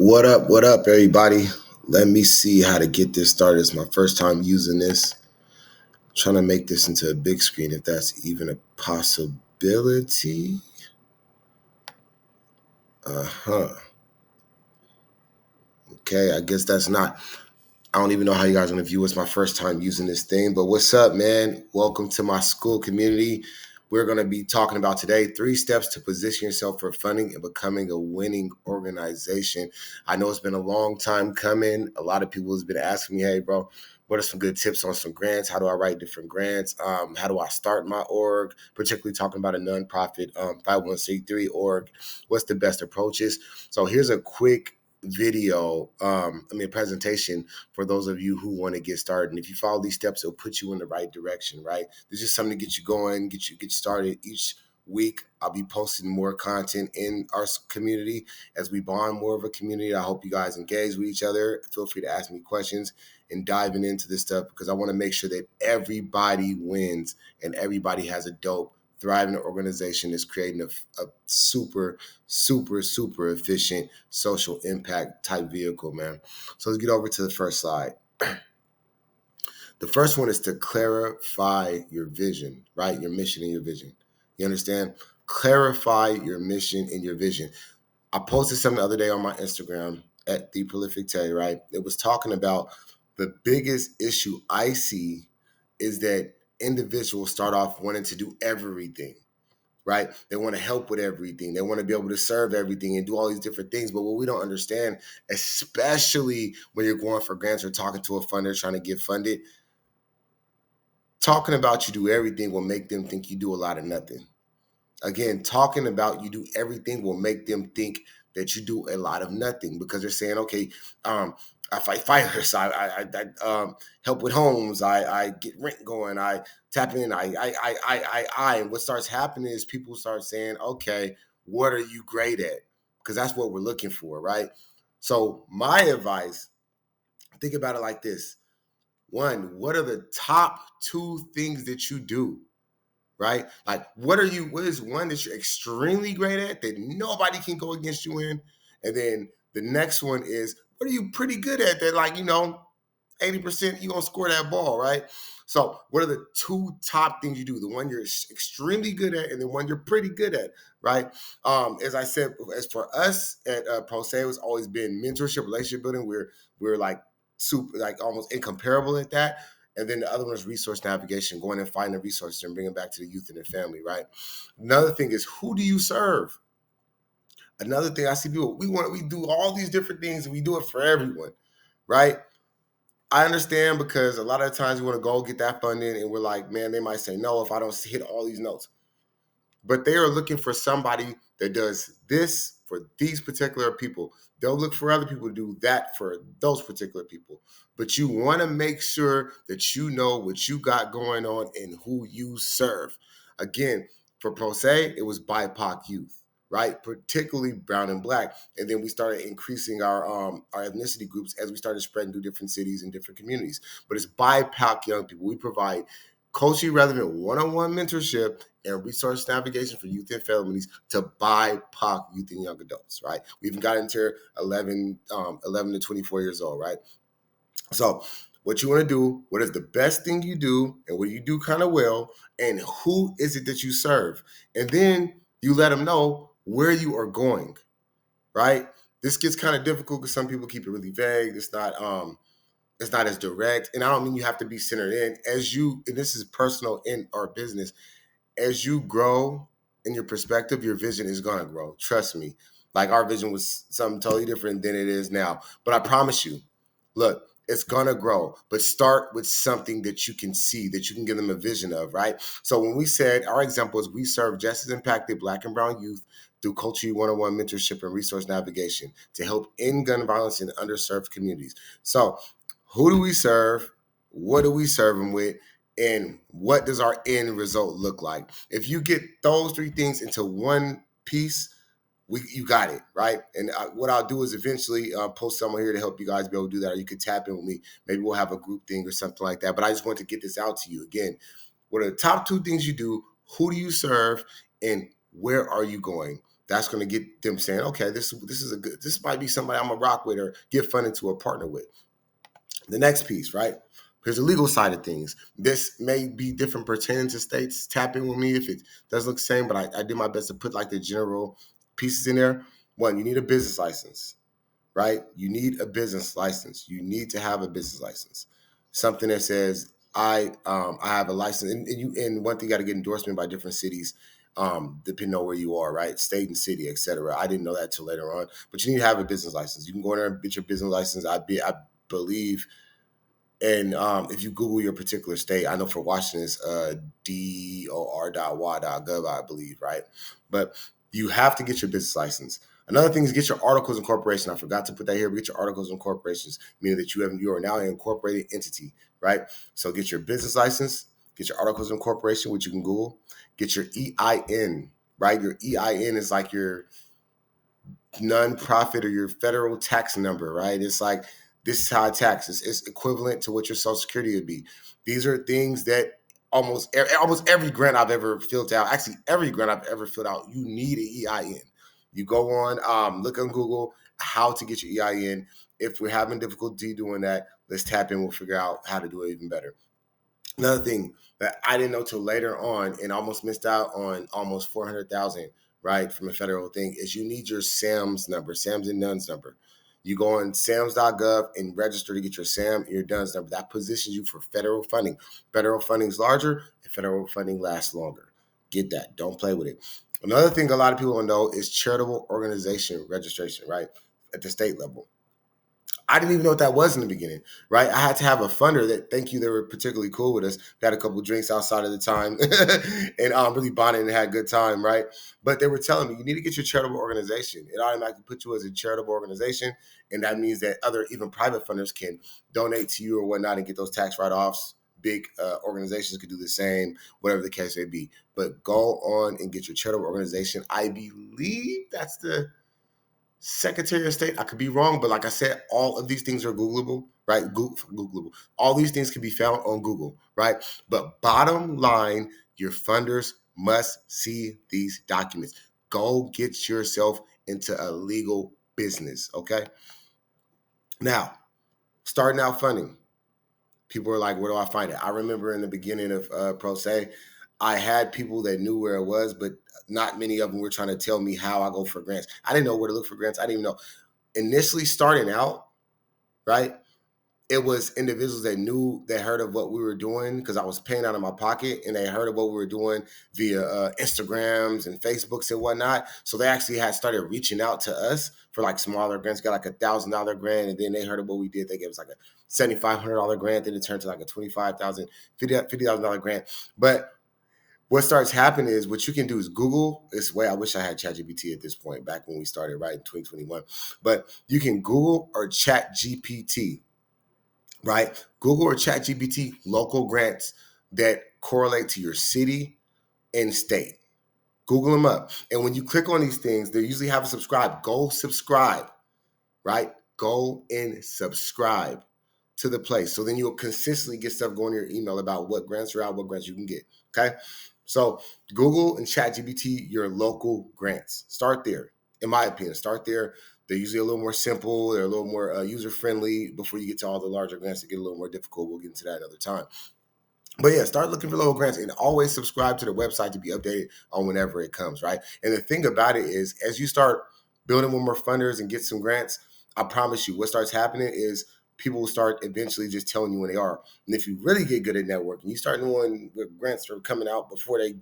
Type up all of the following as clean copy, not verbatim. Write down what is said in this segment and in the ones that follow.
What up, everybody? Let me see how to get this started. It's my first time using this. Trying to make this into a big screen, if that's even a possibility. Uh-huh. Okay, I guess that's not. I don't even know how you guys are going to view. It's my first time using this thing. But what's up, man? Welcome to my school community. We're going to be talking about today 3 steps to position yourself for funding and becoming a winning organization. I know it's been a long time coming. A lot of people has been asking me, hey, bro, what are some good tips on some grants? How do I write different grants? How do I start my org? Particularly talking about a nonprofit 501c3 org. What's the best approaches? So here's a quick video, presentation for those of you who want to get started. And if you follow these steps, it'll put you in the right direction, right? This is something to get you going, get started. Each week, I'll be posting more content in our community as we bond more of a community. I hope you guys engage with each other. Feel free to ask me questions and diving into this stuff because I want to make sure that everybody wins and everybody has a dope, thriving organization that's creating a super efficient social impact type vehicle, man. So let's get over to the first slide. The first one is to clarify your vision, right? Your mission and your vision. You understand? Clarify your mission and your vision. I posted something the other day on my Instagram at The Prolific Tay, right? It was talking about the biggest issue I see is that individuals start off wanting to do everything, right? They want to help with everything. They want to be able to serve everything and do all these different things. But what we don't understand, especially when you're going for grants or talking to a funder trying to get funded, talking about you do everything will make them think you do a lot of nothing. Again, talking about you do everything will make them think that you do a lot of nothing because they're saying, okay, I fight fires, I help with homes, I get rent going, I tap in, and what starts happening is people start saying, okay, what are you great at? Because that's what we're looking for, right? So my advice, think about it like this. 1, what are the top 2 things that you do? Right? Like, what is one that you're extremely great at that nobody can go against you in? And then the next one is, what are you pretty good at that, 80% you're going to score that ball, right? So what are the 2 top things you do? The one you're extremely good at and the one you're pretty good at, right? As I said, as for us at Pro Se, it's always been mentorship, relationship building. We're like super, like almost incomparable at that. And then the other one is resource navigation, going and finding resources and bringing back to the youth and their family, right? Another thing is, who do you serve? Another thing I see people, we do all these different things and we do it for everyone, right? I understand because a lot of times we want to go get that funding and we're like, man, they might say no if I don't hit all these notes. But they are looking for somebody that does this for these particular people. They'll look for other people to do that for those particular people. But you want to make sure that you know what you got going on and who you serve. Again, for Pro Se, it was BIPOC youth, right? Particularly brown and black. And then we started increasing our ethnicity groups as we started spreading through different cities and different communities. But it's BIPOC young people. We provide culturally relevant one-on-one mentorship and resource navigation for youth and families to BIPOC youth and young adults, right? We even got into 11 to 24 years old, right? So what you want to do, what is the best thing you do and what you do kind of well, and who is it that you serve? And then you let them know where you are going, right? This gets kind of difficult because some people keep it really vague. It's not as direct. And I don't mean you have to be centered in and this is personal in our business. As you grow in your perspective, your vision is going to grow. Trust me. Like, our vision was something totally different than it is now. But I promise you, look, it's going to grow. But start with something that you can see, that you can give them a vision of, right? So when we said our example is we serve just as impacted Black and brown youth through Culture one-on-one mentorship and resource navigation to help end gun violence in underserved communities. So who do we serve? What do we serve them with? And what does our end result look like? If you get those 3 things into one piece, you got it, right? And what I'll do is eventually post someone here to help you guys be able to do that, or you could tap in with me. Maybe we'll have a group thing or something like that. But I just want to get this out to you. Again, what are the top 2 things you do? Who do you serve? And where are you going? that's going to get them saying, okay, this might be somebody I'm gonna rock with or get funded to or partner with. The next piece, right? Here's the legal side of things. This may be different pertaining to states. Tap in with me if it does look the same, but I did my best to put like the general pieces in there. One, you need a business license, right? You need a business license. You need to have a business license. Something that says I have a license, and one thing, you got to get endorsement by different cities, depending on where you are, right? State and city, etc. I didn't know that till later on, but you need to have a business license. You can go in there and get your business license. I believe. And if you Google your particular state, I know for Washington it's dor.wa.gov, I believe, right? But you have to get your business license. Another thing is get your articles of incorporation. I forgot to put that here, but get your articles of incorporations, meaning that you are now an incorporated entity, right? So get your business license, get your articles of incorporation, which you can Google, get your EIN, right? Your EIN is like your nonprofit or your federal tax number, right? It's like, this is how I tax. It's equivalent to what your Social Security would be. These are things that almost every grant I've ever filled out, actually every grant I've ever filled out, you need an EIN. You go on, look on Google how to get your EIN. If we're having difficulty doing that, let's tap in. We'll figure out how to do it even better. Another thing that I didn't know till later on and almost missed out on almost 400,000, right, from a federal thing, is you need your SAMS number, SAMS and DUNS number. You go on SAMS.gov and register to get your SAM and your DUNS number. That positions you for federal funding. Federal funding is larger and federal funding lasts longer. Get that. Don't play with it. Another thing a lot of people don't know is charitable organization registration, right, at the state level. I didn't even know what that was in the beginning, right? I had to have a funder that, thank you, they were particularly cool with us. We had a couple of drinks outside of the time and really bonded and had a good time, right? But they were telling me, you need to get your charitable organization. It automatically puts you as a charitable organization, and that means that other, even private funders can donate to you or whatnot and get those tax write-offs. Big organizations could do the same, whatever the case may be. But go on and get your charitable organization. I believe that's the Secretary of State. I could be wrong, but like I said, all of these things are Googleable, right? Googleable. All these things can be found on Google, right? But bottom line, your funders must see these documents. Go get yourself into a legal business, okay? Now, starting out funding. People are like, where do I find it? I remember in the beginning of Pro Se, I had people that knew where it was, but not many of them were trying to tell me how I go for grants. I didn't know where to look for grants. I didn't even know. Initially starting out, right, it was individuals that knew, that heard of what we were doing because I was paying out of my pocket, and they heard of what we were doing via Instagrams and Facebooks and whatnot. So they actually had started reaching out to us for like smaller grants, got like $1,000 grant, and then they heard of what we did. They gave us like a $7,500 grant, then it turned to like a $25,000, $50,000 grant. But what starts happening is, what you can do is Google. This way, I wish I had ChatGPT at this point, back when we started, right, in 2021. But you can Google or ChatGPT, right? Google or ChatGPT local grants that correlate to your city and state. Google them up. And when you click on these things, they usually have a subscribe. Go subscribe, right? Go and subscribe to the place. So then you'll consistently get stuff going to your email about what grants are out, what grants you can get. Okay. So Google and ChatGPT your local grants. Start there. In my opinion, start there. They're usually a little more simple. They're a little more user-friendly before you get to all the larger grants that get a little more difficult. We'll get into that another time. But yeah, start looking for local grants and always subscribe to the website to be updated on whenever it comes, right? And the thing about it is, as you start building with more funders and get some grants, I promise you, what starts happening is people will start eventually just telling you when they are. And if you really get good at networking, you start knowing what grants are coming out before they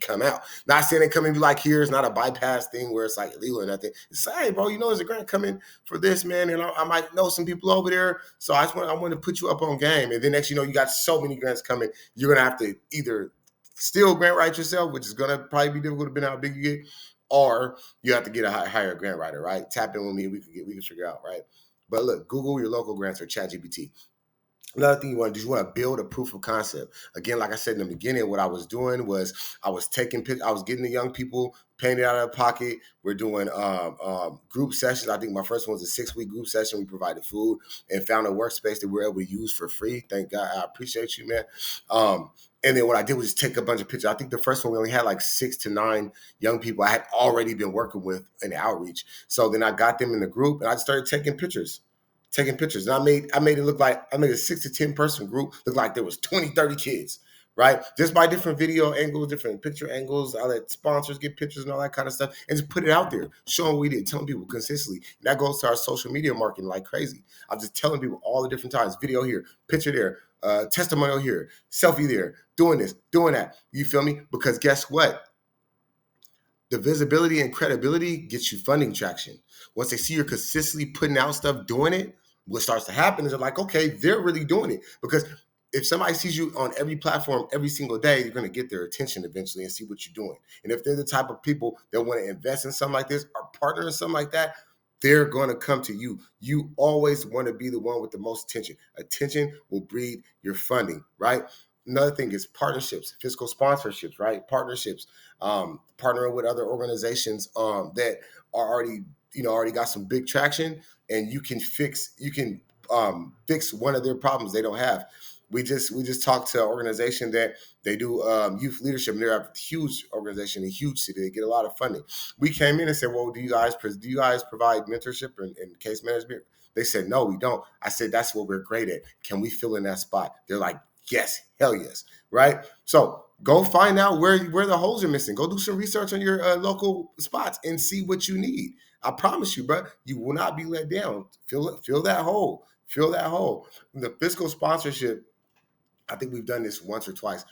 come out. Not saying they come and be like, here, it's not a bypass thing where it's like illegal or nothing. It's like, hey, bro, you know, there's a grant coming for this, man, and I might know some people over there. So I want to put you up on game. And then next, you know, you got so many grants coming, you're gonna have to either still grant write yourself, which is gonna probably be difficult depending on how big you get, or you have to get a higher grant writer, right? Tap in with me, we can figure out, right? But look, Google your local grants or ChatGPT. Another thing you want to do, you want to build a proof of concept. Again, like I said in the beginning, what I was doing was I was getting the young people, paying it out of their pocket. We're doing group sessions. I think my first one was a 6-week group session. We provided food and found a workspace that we were able to use for free. Thank God. I appreciate you, man. And then what I did was just take a bunch of pictures. I think the first one we only had like 6 to 9 young people I had already been working with in outreach. So then I got them in the group and I started taking pictures. And I made it look like I made a 6 to 10 person group look like there was 20, 30 kids, right? Just by different video angles, different picture angles. I let sponsors get pictures and all that kind of stuff and just put it out there, showing what we did, telling people consistently. And that goes to our social media marketing like crazy. I'm just telling people all the different times, video here, picture there, testimonial here, selfie there, doing this, doing that. You feel me? Because guess what? The visibility and credibility gets you funding traction. Once they see you're consistently putting out stuff, doing it, what starts to happen is they're like, okay, they're really doing it. Because if somebody sees you on every platform every single day, you're going to get their attention eventually and see what you're doing. And if they're the type of people that want to invest in something like this or partner in something like that, they're going to come to you. You always want to be the one with the most attention. Attention will breed your funding, right? Another thing is partnerships, fiscal sponsorships, right? Partnerships, partnering with other organizations that are already got some big traction, and you can fix one of their problems they don't have. We just talked to an organization that they do youth leadership, and they're a huge organization, a huge city. They get a lot of funding. We came in and said, "Well, do you guys provide mentorship and case management?" They said, "No, we don't." I said, "That's what we're great at. Can we fill in that spot?" They're like, "Yes, hell yes." Right? So go find out where the holes are missing. Go do some research on your local spots and see what you need. I promise you, bro, you will not be let down. Fill that hole. Fill that hole. The fiscal sponsorship, I think we've done this once or twice.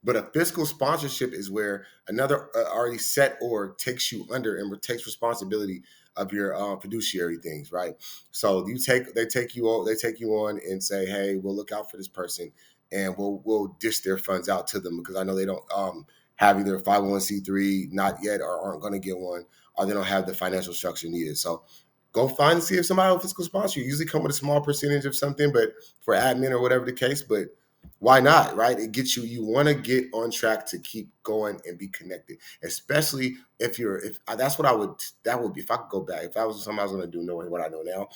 But a fiscal sponsorship is where another already set org takes you under and takes responsibility of your fiduciary things, right? So they take you on and say, hey, we'll look out for this person and we'll dish their funds out to them, because I know they don't have either a 501c3 not yet or aren't going to get one, or they don't have the financial structure needed. So go find and see if somebody will fiscal sponsor you. Usually come with a small percentage of something, but for admin or whatever the case, but why not, right? It gets you want to get on track to keep going and be connected, especially if that's what that would be, if I could go back, if I was something I was going to do knowing what I know now,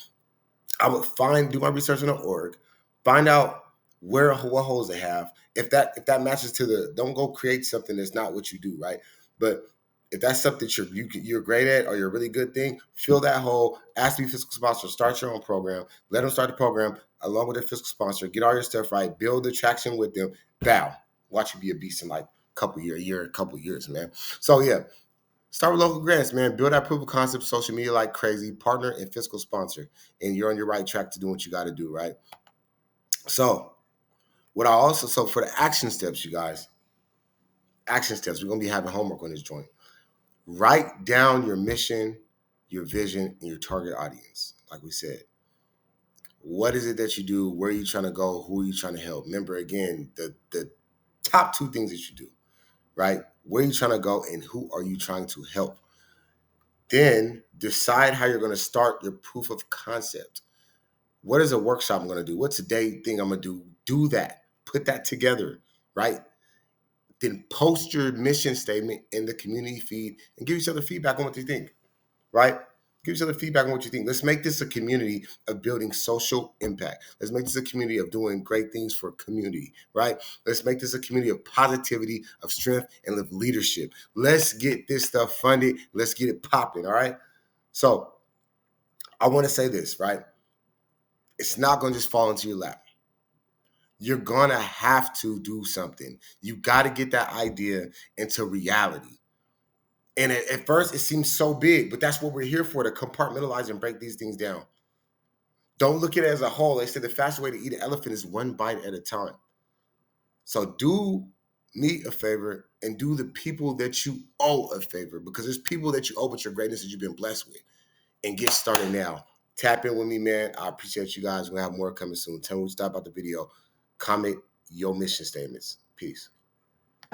I would do my research on the org, find out what holes they have. If that matches to don't go create something that's not what you do, right? But if that's something you're great at or you're a really good thing, fill that hole. Ask to be fiscal sponsor. Start your own program. Let them start the program along with a fiscal sponsor. Get all your stuff right. Build the traction with them. Bow. Watch you be a beast in like a couple years, man. So yeah, start with local grants, man. Build that proof of concept, social media like crazy. Partner and fiscal sponsor, and you're on your right track to do what you got to do, right? So for the action steps, you guys, we're gonna be having homework on this joint. Write down your mission, your vision, and your target audience. Like we said, what is it that you do? Where are you trying to go? Who are you trying to help? Remember, again, the top two things that you do, right? Where are you trying to go, and who are you trying to help? Then decide how you're going to start your proof of concept. What is a workshop I'm going to do? What's a day thing I'm going to do? Do that. Put that together, right? Then post your mission statement in the community feed and give each other feedback on what you think, right? Give each other feedback on what you think. Let's make this a community of building social impact. Let's make this a community of doing great things for community, right? Let's make this a community of positivity, of strength, and of leadership. Let's get this stuff funded. Let's get it popping, all right? So I want to say this, right? It's not going to just fall into your lap. You're going to have to do something. You got to get that idea into reality. And at first, it seems so big, but that's what we're here for, to compartmentalize and break these things down. Don't look at it as a whole. They said the fastest way to eat an elephant is one bite at a time. So do me a favor and do the people that you owe a favor, because there's people that you owe with your greatness that you've been blessed with. And get started now. Tap in with me, man. I appreciate you guys. We're going to have more coming soon. Tell me what you thought about the video. Comment your mission statements. Peace.